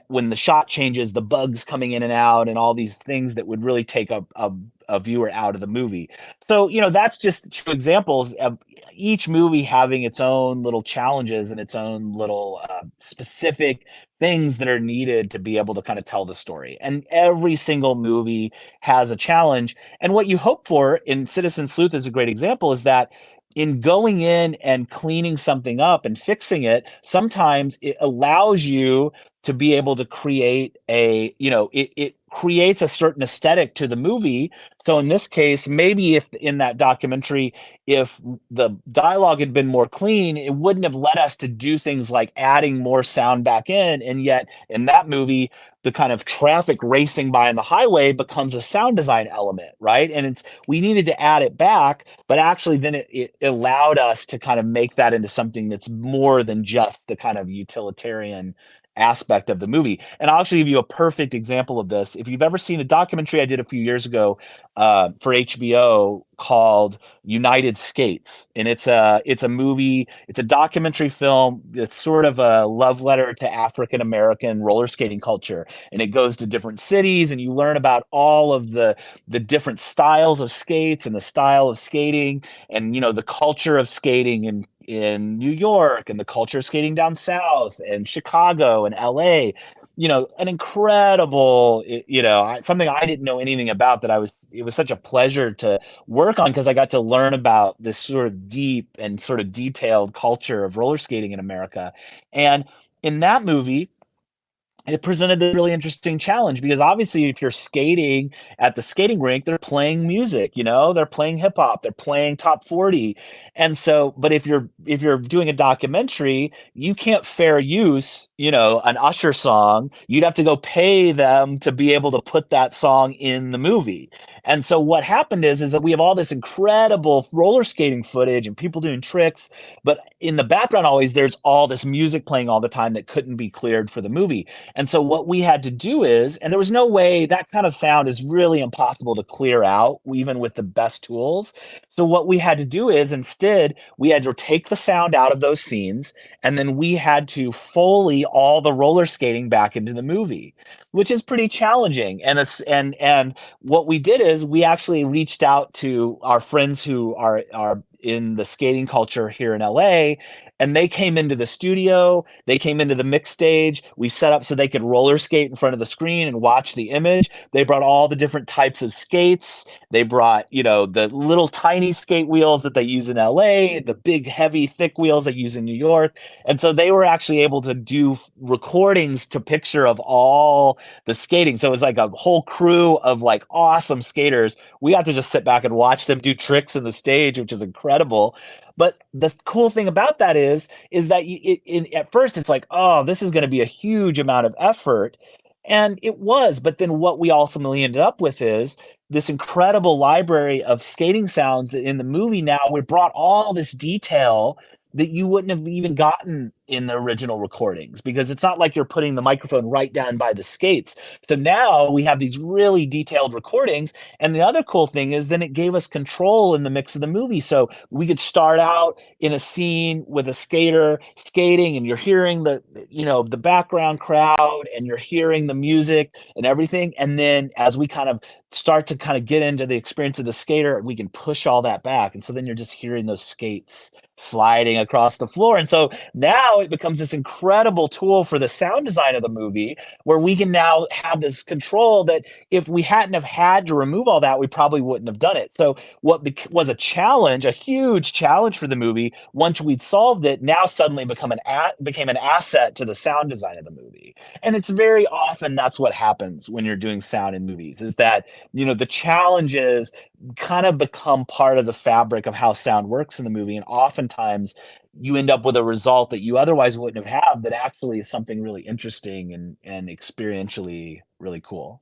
when the shot changes, the bugs coming in and out, and all these things that would really take a viewer out of the movie. So, that's just 2 examples of each movie having its own little challenges and its own little specific things that are needed to be able to kind of tell the story. And every single movie has a challenge. And what you hope for in Citizen Sleuth is a great example, is that in going in and cleaning something up and fixing it, sometimes it allows you to be able to create it creates a certain aesthetic to the movie. So in this case, maybe if in that documentary, if the dialogue had been more clean, it wouldn't have led us to do things like adding more sound back in. And yet in that movie, the kind of traffic racing by on the highway becomes a sound design element, right? And we needed to add it back, but actually then it allowed us to kind of make that into something that's more than just the kind of utilitarian aspect of the movie. And I'll actually give you a perfect example of this. If you've ever seen a documentary I did a few years ago for HBO called United Skates, and it's a movie, it's a documentary film that's sort of a love letter to African American roller skating culture, and it goes to different cities and you learn about all of the different styles of skates and the style of skating, and the culture of skating in New York and the culture of skating down south and Chicago and LA. An incredible, something I didn't know anything about, it was such a pleasure to work on, because I got to learn about this sort of deep and sort of detailed culture of roller skating in America. And in that movie, it presented this really interesting challenge because obviously if you're skating at the skating rink, they're playing music, they're playing hip hop, they're playing top 40. And so, but if you're doing a documentary, you can't fair use, an Usher song. You'd have to go pay them to be able to put that song in the movie. And so what happened is that we have all this incredible roller skating footage and people doing tricks, but in the background always there's all this music playing all the time that couldn't be cleared for the movie. And so what we had to do is, and there was no way, that kind of sound is really impossible to clear out, even with the best tools. So what we had to do is instead, we had to take the sound out of those scenes, and then we had to Foley all the roller skating back into the movie, which is pretty challenging. And what we did is we actually reached out to our friends who are in the skating culture here in LA, and they came into the studio, they came into the mix stage. We set up so they could roller skate in front of the screen and watch the image. They brought all the different types of skates. They brought, the little tiny skate wheels that they use in LA, the big, heavy, thick wheels they use in New York. And so they were actually able to do recordings to picture of all the skating. So it was like a whole crew of like awesome skaters. We got to just sit back and watch them do tricks in the stage, which is incredible. But the cool thing about that is that at first it's like, oh, this is going to be a huge amount of effort. And it was. But then what we ultimately ended up with is this incredible library of skating sounds that in the movie now we brought all this detail that you wouldn't have even gotten in the original recordings, because it's not like you're putting the microphone right down by the skates. So now we have these really detailed recordings. And the other cool thing is then it gave us control in the mix of the movie. So we could start out in a scene with a skater skating, and you're hearing the background crowd, and you're hearing the music and everything. And then as we kind of start to kind of get into the experience of the skater, we can push all that back. And so then you're just hearing those skates sliding across the floor. And so now it becomes this incredible tool for the sound design of the movie, where we can now have this control that if we hadn't have had to remove all that, we probably wouldn't have done it. So what was a challenge, a huge challenge for the movie, once we'd solved it, now suddenly became an asset to the sound design of the movie. And it's very often that's what happens when you're doing sound in movies, is that, the challenges kind of become part of the fabric of how sound works in the movie. And oftentimes you end up with a result that you otherwise wouldn't have had, that actually is something really interesting and experientially really cool.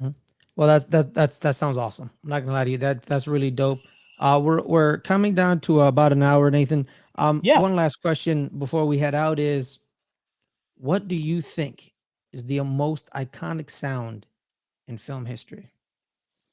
Mhm. Well, that sounds awesome. I'm not gonna lie to you. That's really dope. We're coming down to about an hour, Nathan.
Yeah.
One last question before we head out is, what do you think is the most iconic sound in film history?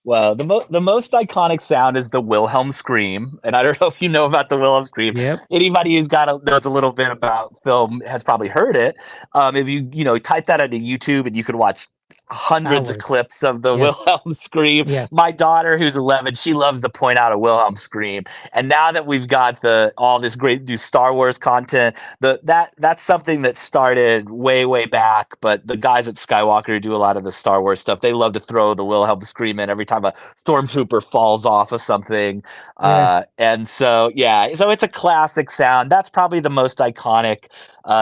Well, the most iconic sound is the Wilhelm scream, and I don't know if you know about the Wilhelm scream.
Yep.
Anybody who's knows a little bit about film has probably heard it. If you type that into YouTube, and you could watch hundreds of
Hours.
clips of the
Yes.
Wilhelm scream.
Yes.
My daughter, who's 11, she loves to point out a Wilhelm scream. And now that we've got all this great new Star Wars content, that's something that started way back. But the guys at Skywalker who do a lot of the Star Wars stuff, they love to throw the Wilhelm scream in every time a stormtrooper falls off of something.
Yeah.
And so so it's a classic sound. That's probably the most iconic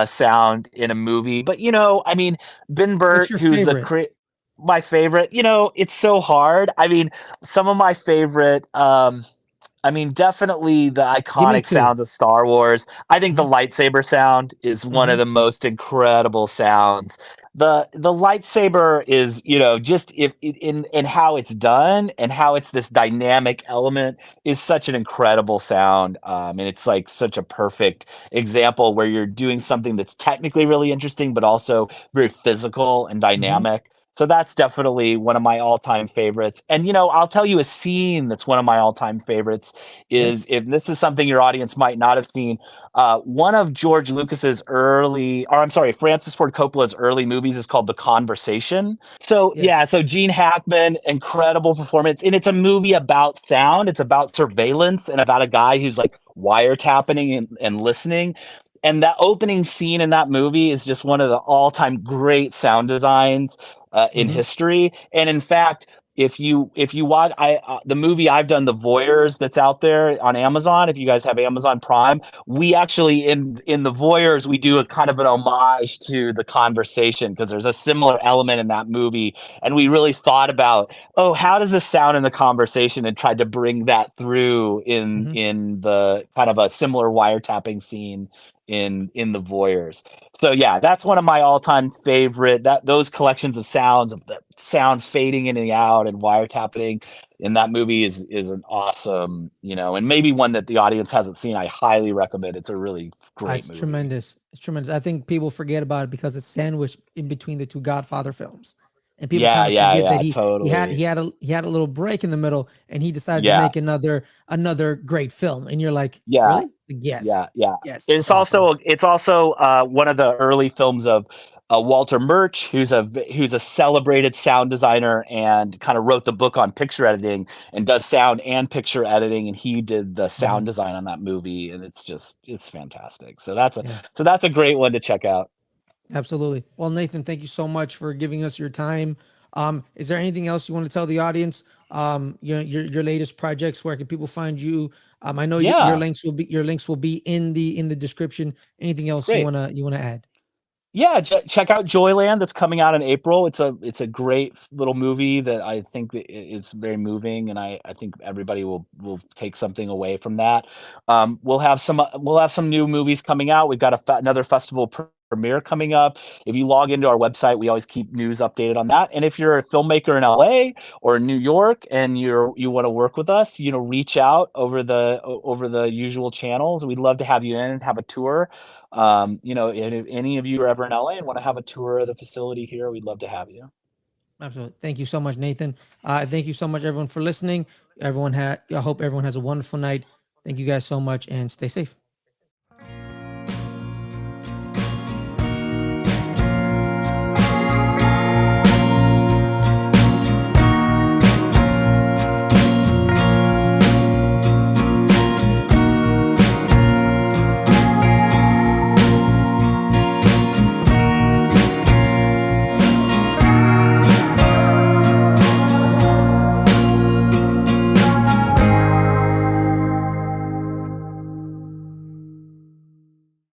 sound in a movie. But I mean, Ben
What's
Burt,
your
who's
favorite?
my favorite, it's so hard. I mean, some of my favorite, definitely the
Give me
iconic
two.
sounds of Star Wars. I think the
Mhm.
lightsaber sound is one of
Mhm.
the most incredible sounds. The lightsaber is, just in how it's done and how it's this dynamic element, is such an incredible sound. And it's like such a perfect example where you're doing something that's technically really interesting, but also very physical and
Mhm.
dynamic. So that's definitely one of my all-time favorites. And I'll tell you a scene that's one of my all-time favorites
Yes.
is, if this is something your audience might not have seen, one of George Lucas's Francis Ford Coppola's early movies is called The Conversation. So
Yes.
so Gene Hackman, incredible performance, and it's a movie about sound. It's about surveillance and about a guy who's like wiretapping and listening. And that opening scene in that movie is just one of the all-time great sound designs in
Mhm.
history. And in fact, if you watch the movie I've done, The Voyeurs, that's out there on Amazon. If you guys have Amazon Prime, we actually in The Voyeurs we do a kind of an homage to The Conversation, because there's a similar element in that movie, and we really thought about, oh, how does this sound in The Conversation, and tried to bring that through
Mhm.
in the kind of a similar wiretapping scene in The Voyeurs. So yeah, that's one of my all-time favorite, that those collections of sounds, of the sound fading in and out and wiretapping in that movie is an awesome, and maybe one that the audience hasn't seen. I highly recommend. It's a really great
It's
movie.
tremendous. It's tremendous. I think people forget about it because it's sandwiched in between the two Godfather films, and people
Yeah,
kind of
yeah,
forget that
yeah,
he
totally.
had a little break in the middle, and he decided to
Yeah,
make another great film. And you're like,
yeah.
really? Yes,
Yeah, yeah.
yes, it's
It's
awesome.
also one of the early films of Walter Murch, who's a celebrated sound designer and kind of wrote the book on picture editing and does sound and picture editing, and he did the
Mhm.
sound design on that movie, and it's fantastic.
Yeah.
So that's a great one to check out.
Absolutely. Well, Nathan, thank you so much for giving us your time. Is there anything else you want to tell the audience? Your latest projects. Where can people find you? I know
Yeah,
your links will be in the description. Anything else
great.
you wanna add?
Yeah, check out Joyland. That's coming out in April. It's a great little movie that I think that it's very moving, and I think everybody will take something away from that. We'll have some new movies coming out. We've got another festival premiere coming up. If you log into our website, we always keep news updated on that. And if you're a filmmaker in LA or New York and you want to work with us, reach out over the usual channels. We'd love to have you in and have a tour. And if any of you are ever in LA and want to have a tour of the facility here, we'd love to have you.
Absolutely. Thank you so much, Nathan. Thank you so much, everyone, for listening. I hope everyone has a wonderful night. Thank you guys so much, and stay safe.